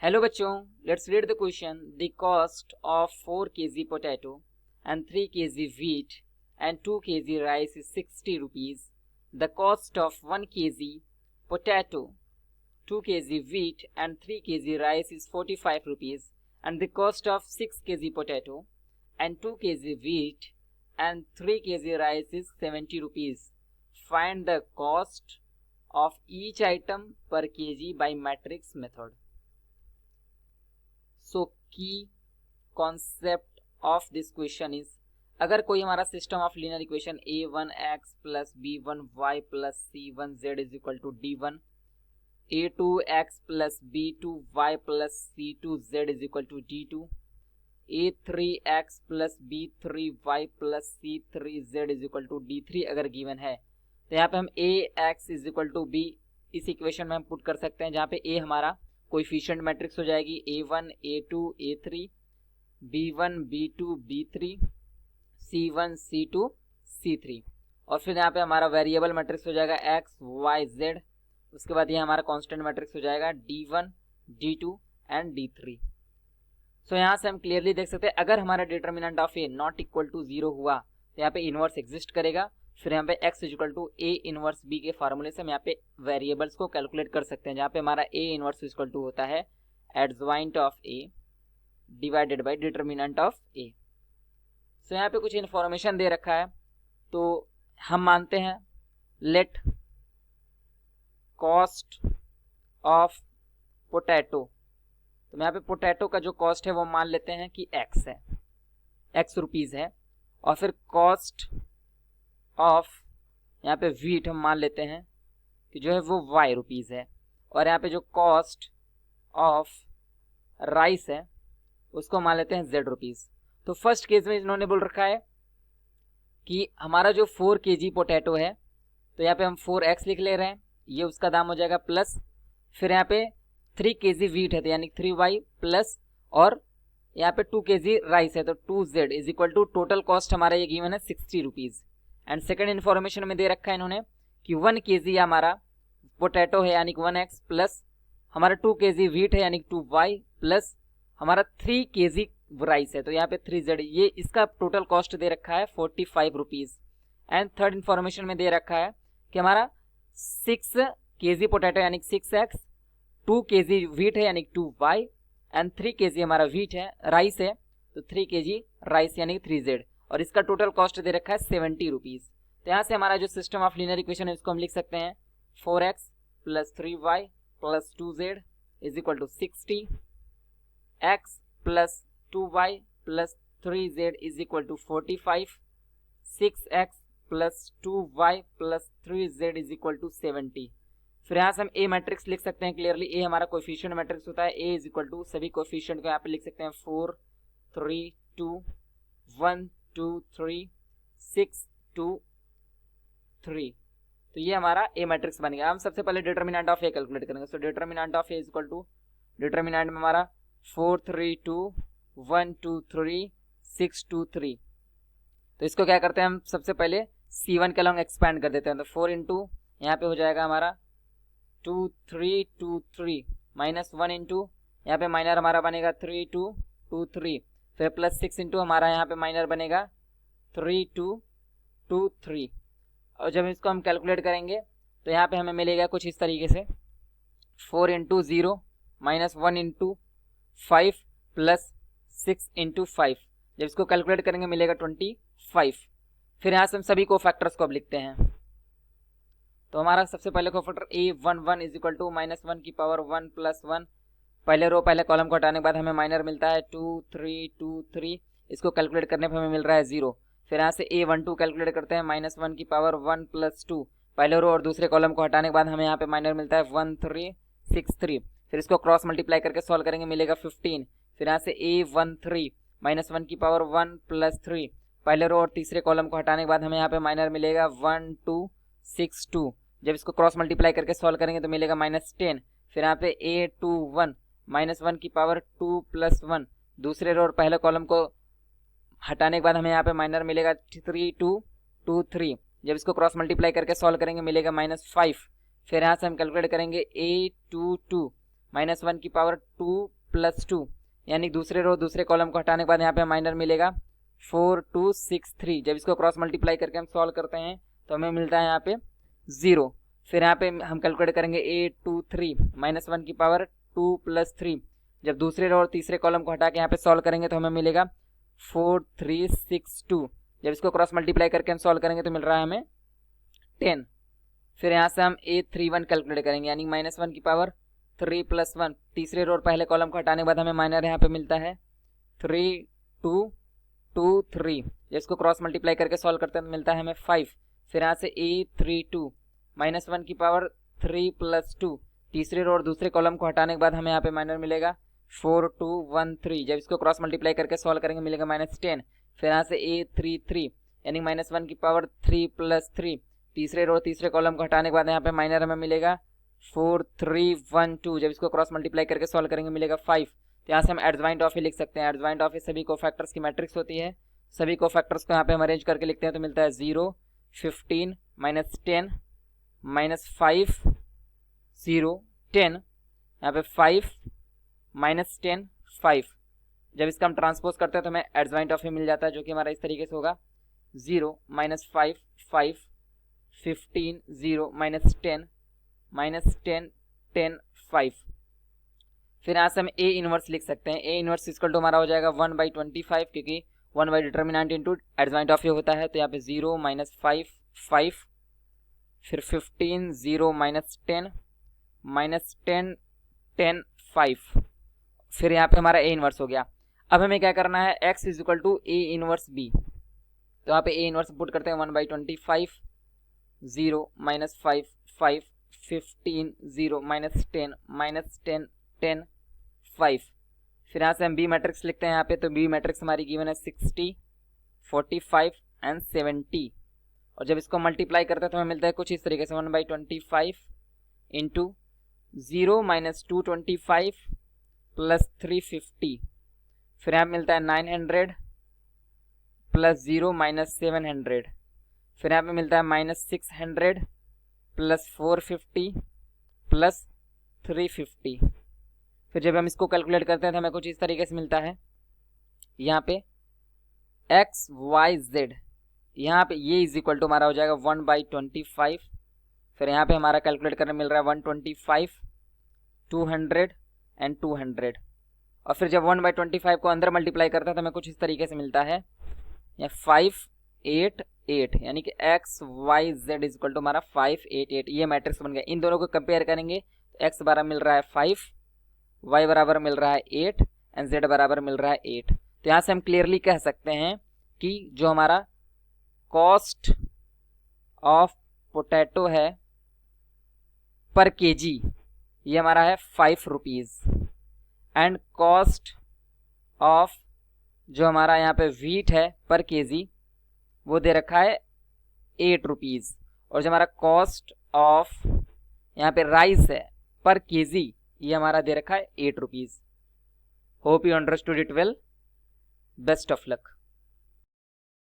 Hello बच्चों, let's read the question. The cost of 4 kg potato and 3 kg wheat and 2 kg rice is 60 rupees. The cost of 1 kg potato, 2 kg wheat and 3 kg rice is 45 rupees. And the cost of 6 kg potato and 2 kg wheat and 3 kg rice is 70 rupees. Find the cost of each item per kg by matrix method. So की concept of this question is, अगर कोई हमारा system of linear equation a1x plus b1y plus c1z is equal to d1, a2x plus b2y plus c2z is equal to d2, a3x plus b3y plus c3z is equal to d3 अगर given है, तो यहाँ पे हम ax is equal to b इस equation में हम put कर सकते हैं, जहाँ पे a हमारा कोएफिशिएंट मैट्रिक्स हो जाएगी a1 a2 a3, b1 b2 b3, c1 c2 c3, और फिर यहाँ पे हमारा वेरिएबल मैट्रिक्स हो जाएगा x y z. उसके बाद ये हमारा कांस्टेंट मैट्रिक्स हो जाएगा d1 d2 एंड d3. सो यहाँ से हम क्लियरली देख सकते हैं अगर हमारा determinant of a not equal to 0 हुआ तो यहाँ पे इनवर्स एग्जिस्ट करेगा. फिर यहाँ पे x is equal to a inverse b के फार्मूले से हम यहाँ पे वेरिएबल्स को कैलकुलेट कर सकते हैं, जहाँ पे हमारा a इनवर्स इक्वल टू होता है adjoint of a divided by determinant of a. सो यहाँ पे कुछ इन्फॉर्मेशन दे रखा है, तो हम मानते हैं लेट कॉस्ट ऑफ पोटैटो, तो यहाँ पे पोटैटो का जो कॉस्ट है वो मान लेते हैं कि x है, x रुपीज़ है, और फिर कॉस्ट ऑफ यहाँ पे वीट हम मान लेते हैं कि जो है वो y रुपीज़ है, और यहाँ पे जो कॉस्ट ऑफ राइस है उसको मान लेते हैं z रुपीज़. तो फर्स्ट केस में इन्होंने बोल रखा है कि हमारा जो 4 kg पोटैटो है, तो यहाँ पे हम 4x लिख ले रहे हैं, ये उसका दाम हो जाएगा प्लस, फिर यहाँ पे 3 kg वीट है तो यानी 3y प्लस, और यहाँ पे 2 kg राइस है तो 2z is equal to total cost हमारा ये गिवन है 60 रुपीज़. एंड सेकेंड इन्फॉर्मेशन में दे रखा है इन्होंने कि 1 kg हमारा पोटैटो है यानी 1x प्लस हमारा 2 kg वीट है यानी 2y प्लस हमारा 3 kg राइस है तो यहाँ पे 3z, ये इसका टोटल कॉस्ट दे रखा है 45 रुपीज़. एंड थर्ड इन्फॉर्मेशन में दे रखा है कि हमारा 6 kg पोटैटो यानी 6x, 2 kg वीट है यानी 2y एंड 3 kg हमारा वीट है राइस है तो 3 kg राइस यानी 3z, और इसका टोटल कॉस्ट दे रखा है 70 रुपीज़. तो यहाँ से हमारा जो सिस्टम ऑफ लीनियर इक्वेशन है उसको हम लिख सकते हैं 4x plus 3y plus 2z is equal to 60, x plus 2y plus 3z is equal to 45, 6x plus 2y plus 3z is equal to 70. फिर यहाँ से हम a मैट्रिक्स लिख सकते हैं क्लियरली, a हमारा कोएफिशिएंट मैट्रिक्स होता है, a इज इक्वल टू सभी कोएफिशिएंट को यहाँ पे लिख सकते हैं 4 3 2 1 2 3 6 2 3. तो ये हमारा a मैट्रिक्स बन गया. हम सबसे पहले डिटर्मिनेंट ऑफ a कैलकुलेट करेंगे. So determinant of a is equal to determinant में हमारा 4 3 2 1 2 3 6 2 3. तो इसको क्या करते हैं हम सबसे पहले c1 के लॉन्ग एक्सपैंड कर देते हैं, तो 4 इंटू यहाँ पे हो जाएगा हमारा 2 3 2 3 माइनस 1 इंटू यहाँ पे माइनर हमारा बनेगा 3 2 2 3, फिर प्लस 6 इंटू हमारा यहाँ पे माइनर बनेगा 3 2 2 3. और जब इसको हम कैलकुलेट करेंगे तो यहाँ पे हमें मिलेगा कुछ इस तरीके से 4 into 0 minus 1 into 5 plus 6 into 5. जब इसको कैलकुलेट करेंगे मिलेगा 25. फिर यहाँ से हम सभी को फैक्टर्स को अब लिखते हैं. तो हमारा सबसे पहले को factor a11 is equal to minus 1 की पावर 1 प्लस 1, पहले रो पहले कॉलम को हटाने के बाद हमें माइनर मिलता है 2 3 2 3, इसको कैलकुलेट करने पर हमें मिल रहा है 0. फिर यहाँ से a12 कैलकुलेट करते हैं माइनस 1 की पावर 1 प्लस 2, पहले रो और दूसरे कॉलम को हटाने के बाद हमें यहाँ पे माइनर मिलता है 1 3 6 3. फिर इसको क्रॉस मल्टीप्लाई करके सॉल्व करेंगे मिलेगा 15. फिर यहाँ से a13 माइनस 1 की पावर 1 प्लस 3, पहले रो और तीसरे कॉलम को हटाने के बाद हमें यहाँ पे माइनर मिलेगा 1 2 6 2. जब इसको क्रॉस मल्टीप्लाई करके सॉल्व करेंगे तो मिलेगा माइनस 10. फिर यहाँ पे a21 माइनस 1 की पावर 2 प्लस 1, दूसरे रो और पहले कॉलम को हटाने के बाद हमें यहाँ पे माइनर मिलेगा 3 2 2 3. जब इसको क्रॉस मल्टीप्लाई करके सॉल्व करेंगे मिलेगा माइनस 5. फिर यहाँ से हम कैलकुलेट करेंगे a22 -1 की पावर 2 + 2, यानी दूसरे रो दूसरे कॉलम को हटाने के बाद यहाँ पे माइनर मिलेगा 4263। जब इसको क्रॉस मल्टीप्लाई करके हम सॉल्व करते हैं तो हमें मिलता है यहाँ पे 0। फिर यहाँ पे हम कैलकुलेट करेंगे 823 -1 की पावर 2 + 3। जब दूसरे रो और तीसरे कॉलम को हटा के यहाँ पे सॉल्व करेंगे तो हमें मिलेगा 4362। जब इसको क्रॉस मल्टीप्लाई करके हम सॉल्व करेंगे तो मिल रहा है हमें 10। फिर यहाँ से हम 831 कैलकुलेट करेंगे, यानी -1 की पावर 3 + 1। तीसरे रो और पहले कॉलम को हटाने के बाद हमें माइनर यहाँ पे मिलता है 3223। जब इसको क्रॉस मल्टीप्लाई करके सॉल्व करते हैं तो मिलता है हमें 5। फिर यहाँ से 832 -1 की पावर 3 + 2। तीसरे रो और दूसरे कॉलम को हटाने के बाद हमें यहाँ पे माइनर मिलेगा 4213। जब इसको क्रॉस मल्टीप्लाई करके सॉल्व करेंगे मिलेगा -10। फिर यहाँ से 833 यानी -1 की पावर 3 + 3। तीसरे रो तीसरे कॉलम को हटाने के बाद यहाँ पे माइनर हमें मिलेगा 4312। जब इसको क्रॉस मल्टीप्लाई करके सॉल्व करेंगे मिलेगा 5। तो यहाँ से हम एडजॉइंट ऑफ ही लिख सकते हैं। एडजॉइंट ऑफ सभी कोफैक्टर्स की मैट्रिक्स होती है। सभी कोफैक्टर्स को यहाँ पे हम अरेंज करके लिखते हैं तो मिलता है 0 15 -10 -5 0 10। यहाँ पे 5 -10 5। जब इसका हम ट्रांसपोज करते हैं तो हमें एडजॉइंट ऑफ ही मिल जाता है, जो कि हमारा इस तरीके से होगा 0 -5 5 15 0 -10 -10 10 5। फिर यहाँ से हम ए इनवर्स लिख सकते हैं। ए इनवर्स इक्वल टू हमारा हो जाएगा 1/25, क्योंकि 1 डिटर्मिनेंट इंटू एडजॉइंट ऑफ ये होता है। तो यहाँ पे 0 -5 5, फिर 15 0 -10 -10 10 5। फिर यहाँ पे हमारा ए इनवर्स हो गया। अब हमें क्या करना है, x = ए इनवर्स b। तो यहाँ पे ए इनवर्स पुट करते हैं 1/25 0 -5 5 15 0 -10 -10 10 5। फिर यहाँ से हम बी मैट्रिक्स लिखते हैं यहाँ पे। तो बी मैट्रिक्स हमारी गिवन है 60 45 एंड 70। और जब इसको मल्टीप्लाई करते हैं तो हमें मिलता है कुछ इस तरीके से 1/25 इंटू 0 -225 + 350। फिर यहाँ मिलता है 900 + 0 -700। फिर यहाँ पे मिलता है -600 + 450 + 350। फिर जब हम इसको कैलकुलेट करते हैं तो हमें कुछ इस तरीके से मिलता है। यहाँ पे x y z, यहाँ पे ये = हमारा हो जाएगा 1/25। फिर यहाँ पे हमारा कैलकुलेट करने मिल रहा है 125 200 एंड 200। और फिर जब 1/25 को अंदर मल्टीप्लाई करते हैं तो हमें कुछ इस तरीके से मिलता है, या 588, यानी कि x y z = हमारा 588। ये मैट्रिक्स बन गया। इन दोनों को कंपेयर करेंगे तो x बराबर मिल रहा है 5, y बराबर मिल रहा है 8 एंड z बराबर मिल रहा है 8। तो यहाँ से हम क्लियरली कह सकते हैं कि जो हमारा कॉस्ट ऑफ पोटैटो है पर केजी, ये हमारा है 5 रुपीज़। एंड कॉस्ट ऑफ जो हमारा यहाँ पे व्हीट है पर केजी, वो दे रखा है 8 रुपीज़। और जो हमारा कॉस्ट ऑफ यहाँ पे राइस है पर केजी, ये हमारा दे रखा है 8 rupees. Hope you understood it well. Best of luck.